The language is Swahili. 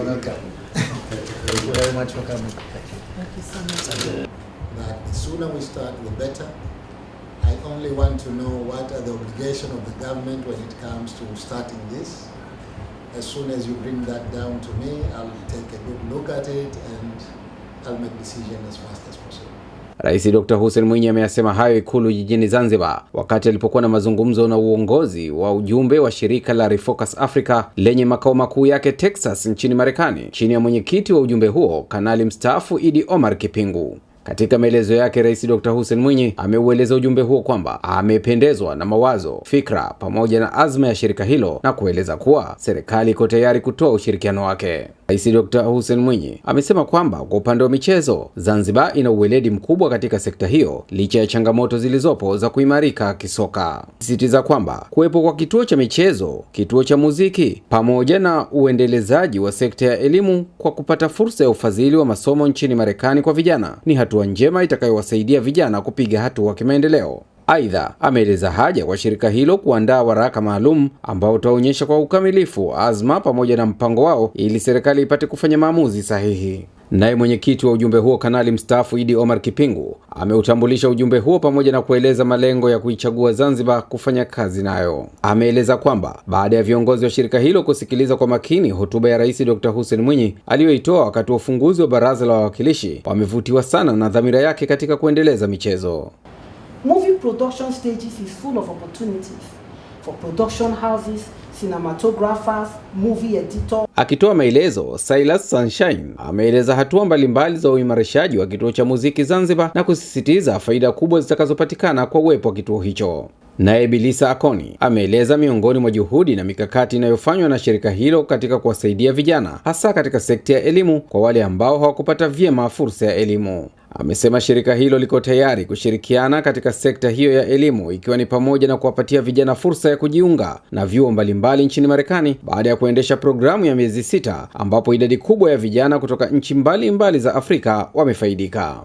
welcome. Thank you very much for coming. Thank you so much. That the sooner we start, the better. I only want to know what are the obligations of the government when it comes to starting this. As soon as you bring that down to me, I'll take a good look at it and I'll make decision as fast as possible. Rais Dr. Hussein Mwinyi ameyasema hayo Ikulu jijini Zanzibar wakati alipokuwa na mazungumzo na uongozi wa ujumbe wa shirika la reFocus Africa lenye makao makuu yake Texas nchini Marekani chini ya mwenyekiti wa ujumbe huo Kanali mstaafu Idi Omar Kipingu. Katika maelezo yake, Rais Dr. Hussein Mwinyi ameueleza ujumbe huo kwamba amependezwa na mawazo, fikra pamoja na azma ya shirika hilo na kueleza kuwa serikali iko tayari kutoa ushirikiano wake. Rais Dr. Hussein Mwinyi amesema kwamba kwa upande wa michezo, Zanzibar ina uweledi mkubwa katika sekta hiyo licha ya changamoto zilizopo za kuimarika kisoka. Sisitiza kwamba kuwepo kwa kituo cha michezo, kituo cha muziki pamoja na uendelezaji wa sekta ya elimu kwa kupata fursa ya ufadhili wa masomo nchini Marekani kwa vijana ni hatua njema itakayowasaidia vijana kupiga hatua kimaendeleo. Aidha, ameeleza haja kwa shirika hilo kuandaa waraka maalum ambao utaonyesha kwa ukamilifu azma pamoja na mpango wao ili serikali ipate kufanya maamuzi sahihi. Naye mwenyekiti wa ujumbe huo Kanali mstaafu Idi Omar Kipingu ameutambulisha ujumbe huo pamoja na kueleza malengo ya kuichagua Zanzibar kufanya kazi nayo. Ameeleza kwamba baada ya viongozi wa shirika hilo kusikiliza kwa makini hotuba ya Rais Dr. Hussein Mwinyi aliyoitoa wakati wa ufunguzi wa Baraza la Wawakilishi, wamevutiwa sana na dhamira yake katika kuendeleza michezo. Movie production stages is full of opportunities for production houses, cinematographers, movie editor. Akitoa maelezo, Silas Sunshine ameeleza hatua mbalimbali za uimarishaji wa kituo cha muziki Zanzibar na kusisitiza faida kubwa zitakazopatikana kwa uwepo wa kituo hicho. Naye Bilisa Akoni ameeleza miongoni mwa juhudi na mikakati inayofanywa na shirika hilo katika kuwasaidia vijana hasa katika sekta ya elimu kwa wale ambao hawakupata vyema fursa ya elimu. Amesema shirika hilo liko tayari kushirikiana katika sekta hiyo ya elimu ikiwa ni pamoja na kuwapatia vijana fursa ya kujiunga na vyuo mbalimbali nchini Marekani baada ya kuendesha programu ya miezi 6 ambapo idadi kubwa ya vijana kutoka nchi mbalimbali za Afrika wamefaidika.